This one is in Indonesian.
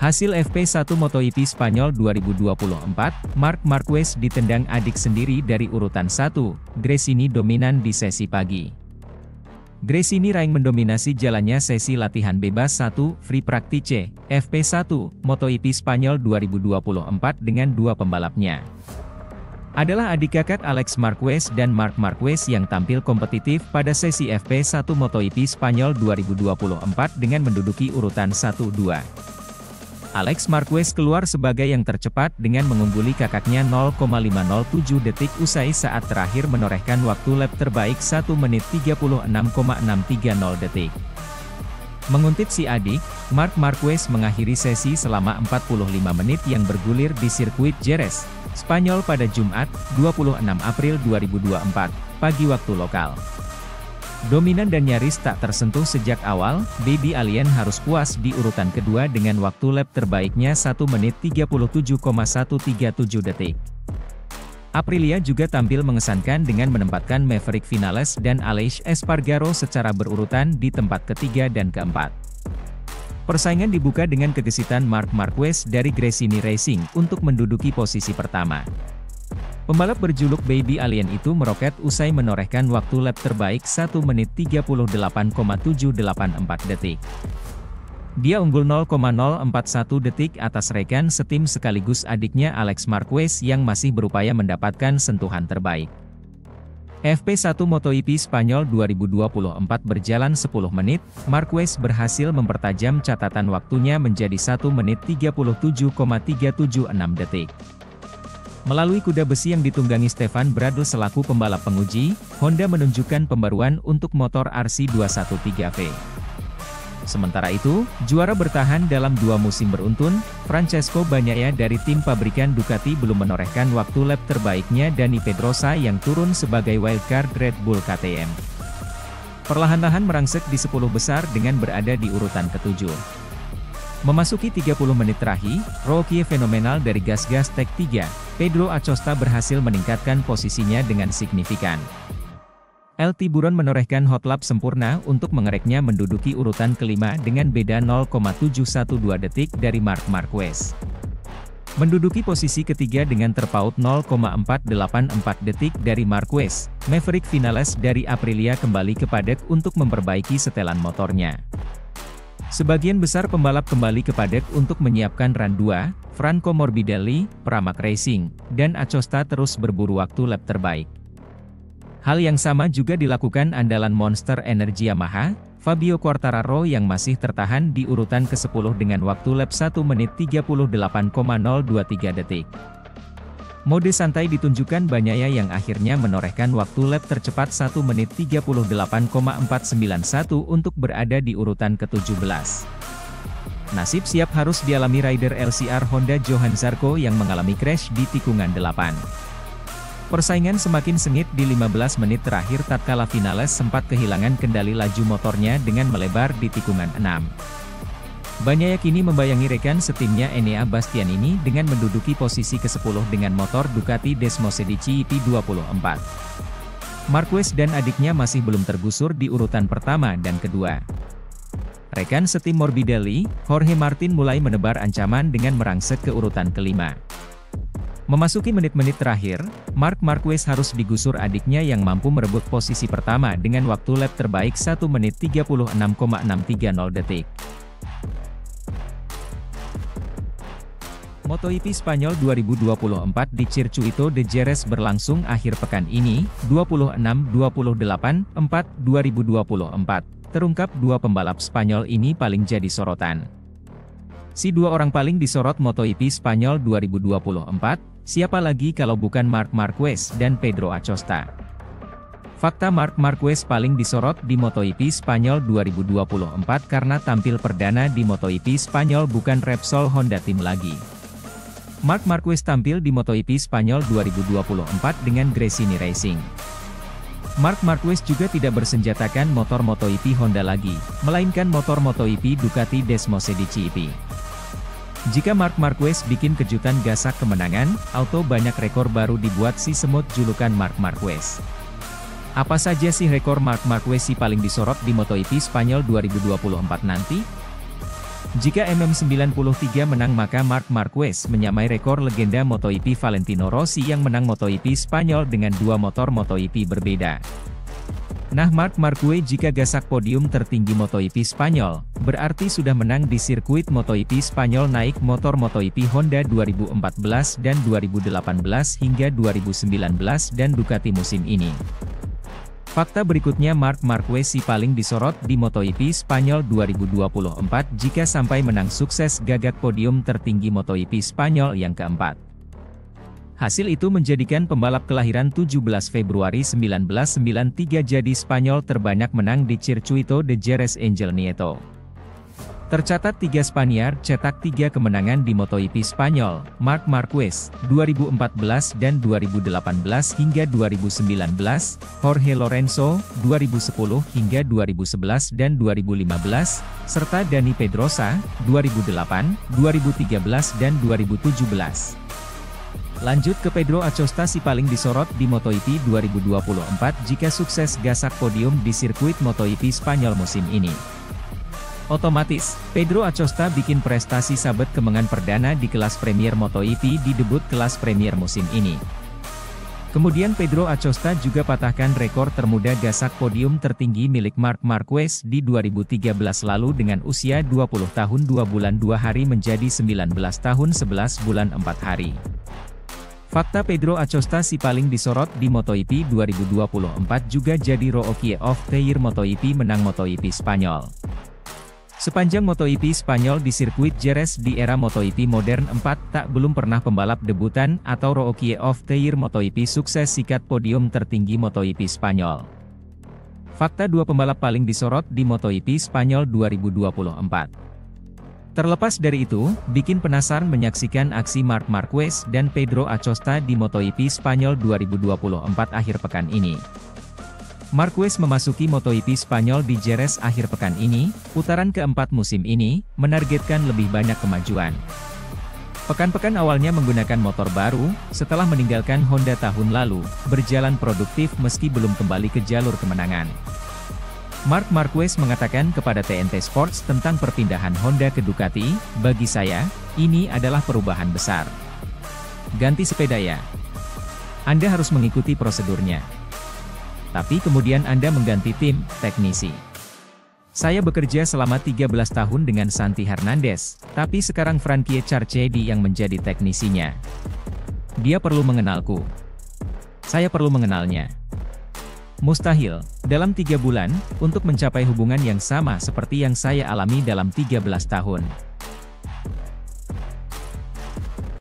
Hasil FP1 MotoGP Spanyol 2024, Marc Marquez ditendang adik sendiri dari urutan 1, Gresini dominan di sesi pagi. Gresini Raing mendominasi jalannya sesi latihan bebas 1, Free Practice, FP1, MotoGP Spanyol 2024 dengan dua pembalapnya adalah adik kakak Alex Marquez dan Marc Marquez yang tampil kompetitif pada sesi FP1 MotoGP Spanyol 2024 dengan menduduki urutan 1-2. Alex Marquez keluar sebagai yang tercepat dengan mengungguli kakaknya 0,507 detik usai saat terakhir menorehkan waktu lap terbaik 1 menit 36,630 detik. Menguntit si adik, Marc Marquez mengakhiri sesi selama 45 menit yang bergulir di sirkuit Jerez, Spanyol pada Jumat, 26 April 2024, pagi waktu lokal. Dominan dan nyaris tak tersentuh sejak awal, Baby Alien harus puas di urutan kedua dengan waktu lap terbaiknya 1 menit 37,137 detik. Aprilia juga tampil mengesankan dengan menempatkan Maverick Vinales dan Aleix Espargaro secara berurutan di tempat ketiga dan keempat. Persaingan dibuka dengan kegesitan Marc Marquez dari Gresini Racing untuk menduduki posisi pertama. Pembalap berjuluk Baby Alien itu meroket usai menorehkan waktu lap terbaik 1 menit 38,784 detik. Dia unggul 0,041 detik atas rekan setim sekaligus adiknya Alex Marquez yang masih berupaya mendapatkan sentuhan terbaik. FP1 MotoGP Spanyol 2024 berjalan 10 menit, Marquez berhasil mempertajam catatan waktunya menjadi 1 menit 37,376 detik. Melalui kuda besi yang ditunggangi Stefan Bradl selaku pembalap penguji, Honda menunjukkan pembaruan untuk motor RC213V. Sementara itu, juara bertahan dalam 2 musim beruntun, Francesco Bagnaia dari tim pabrikan Ducati belum menorehkan waktu lap terbaiknya Dani Pedrosa yang turun sebagai wildcard Red Bull KTM. Perlahan-lahan merangsek di 10 besar dengan berada di urutan ke-7. Memasuki 30 menit terakhir, rookie fenomenal dari Gas Tech 3, Pedro Acosta berhasil meningkatkan posisinya dengan signifikan. El Tiburon menorehkan hot lap sempurna untuk mengereknya menduduki urutan kelima dengan beda 0,712 detik dari Marc Marquez. Menduduki posisi ketiga dengan terpaut 0,484 detik dari Marquez, Maverick Vinales dari Aprilia kembali ke paddock untuk memperbaiki setelan motornya. Sebagian besar pembalap kembali ke paddock untuk menyiapkan run 2, Franco Morbidelli, Pramac Racing, dan Acosta terus berburu waktu lap terbaik. Hal yang sama juga dilakukan andalan Monster Energy Yamaha, Fabio Quartararo yang masih tertahan di urutan ke-10 dengan waktu lap 1 menit 38,023 detik. Mode santai ditunjukkan Bagnaia yang akhirnya menorehkan waktu lap tercepat 1 menit 38,491 untuk berada di urutan ke-17. Nasib siap harus dialami rider LCR Honda Johann Zarco yang mengalami crash di tikungan 8. Persaingan semakin sengit di 15 menit terakhir tatkala Vinales sempat kehilangan kendali laju motornya dengan melebar di tikungan 6. Bagnaia kini membayangi rekan setimnya Enea Bastianini dengan menduduki posisi ke-10 dengan motor Ducati Desmosedici EP24. Marquez dan adiknya masih belum tergusur di urutan pertama dan kedua. Rekan setim Morbidelli, Jorge Martin mulai menebar ancaman dengan merangsek ke urutan kelima. Memasuki menit-menit terakhir, Marc Marquez harus digusur adiknya yang mampu merebut posisi pertama dengan waktu lap terbaik 1 menit 36,630 detik. MotoGP Spanyol 2024 di Circuito de Jerez berlangsung akhir pekan ini, 26-28-4-2024. Terungkap dua pembalap Spanyol ini paling jadi sorotan. Si dua orang paling disorot MotoGP Spanyol 2024, siapa lagi kalau bukan Marc Marquez dan Pedro Acosta. Fakta Marc Marquez paling disorot di MotoGP Spanyol 2024 karena tampil perdana di MotoGP Spanyol bukan Repsol Honda Team lagi. Marc Marquez tampil di MotoGP Spanyol 2024 dengan Gresini Racing. Marc Marquez juga tidak bersenjatakan motor MotoGP Honda lagi, melainkan motor MotoGP Ducati Desmosedici EP. Jika Marc Marquez bikin kejutan gasak kemenangan, auto banyak rekor baru dibuat si semut julukan Marc Marquez. Apa saja sih rekor Marc Marquez si paling disorot di MotoGP Spanyol 2024 nanti? Jika MM93 menang maka Marc Marquez menyamai rekor legenda MotoGP Valentino Rossi yang menang MotoGP Spanyol dengan dua motor MotoGP berbeda. Nah, Marc Marquez jika gasak podium tertinggi MotoGP Spanyol, berarti sudah menang di sirkuit MotoGP Spanyol naik motor MotoGP Honda 2014 dan 2018 hingga 2019 dan Ducati musim ini. Fakta berikutnya Marc Marquez si paling disorot di MotoGP Spanyol 2024 jika sampai menang sukses gagak podium tertinggi MotoGP Spanyol yang keempat. Hasil itu menjadikan pembalap kelahiran 17 Februari 1993 jadi Spanyol terbanyak menang di Circuito de Jerez Angel Nieto. Tercatat 3 Spanyol cetak 3 kemenangan di MotoGP Spanyol, Marc Marquez, 2014 dan 2018 hingga 2019, Jorge Lorenzo, 2010 hingga 2011 dan 2015, serta Dani Pedrosa, 2008, 2013 dan 2017. Lanjut ke Pedro Acosta si paling disorot di MotoGP 2024 jika sukses gasak podium di sirkuit MotoGP Spanyol musim ini. Otomatis, Pedro Acosta bikin prestasi sabet kemenangan perdana di kelas Premier MotoGP di debut kelas Premier musim ini. Kemudian Pedro Acosta juga patahkan rekor termuda gasak podium tertinggi milik Marc Marquez di 2013 lalu dengan usia 20 tahun 2 bulan 2 hari menjadi 19 tahun 11 bulan 4 hari. Fakta Pedro Acosta si paling disorot di MotoGP 2024 juga jadi Rookie of the Year MotoGP menang MotoGP Spanyol. Sepanjang MotoGP Spanyol di sirkuit Jerez di era MotoGP modern 4 tak belum pernah pembalap debutan atau Rookie of the Year MotoGP sukses sikat podium tertinggi MotoGP Spanyol. Fakta dua pembalap paling disorot di MotoGP Spanyol 2024. Terlepas dari itu, bikin penasaran menyaksikan aksi Marc Marquez dan Pedro Acosta di MotoGP Spanyol 2024 akhir pekan ini. Marquez memasuki MotoGP Spanyol di Jerez akhir pekan ini, putaran keempat musim ini, menargetkan lebih banyak kemajuan. Pekan-pekan awalnya menggunakan motor baru, setelah meninggalkan Honda tahun lalu, berjalan produktif meski belum kembali ke jalur kemenangan. Marc Marquez mengatakan kepada TNT Sports tentang perpindahan Honda ke Ducati, bagi saya, ini adalah perubahan besar. Ganti sepeda ya. Anda harus mengikuti prosedurnya. Tapi kemudian Anda mengganti tim, teknisi. Saya bekerja selama 13 tahun dengan Santi Hernandez, tapi sekarang Frankie Carchedi yang menjadi teknisinya. Dia perlu mengenalku. Saya perlu mengenalnya. Mustahil, dalam 3 bulan, untuk mencapai hubungan yang sama seperti yang saya alami dalam 13 tahun.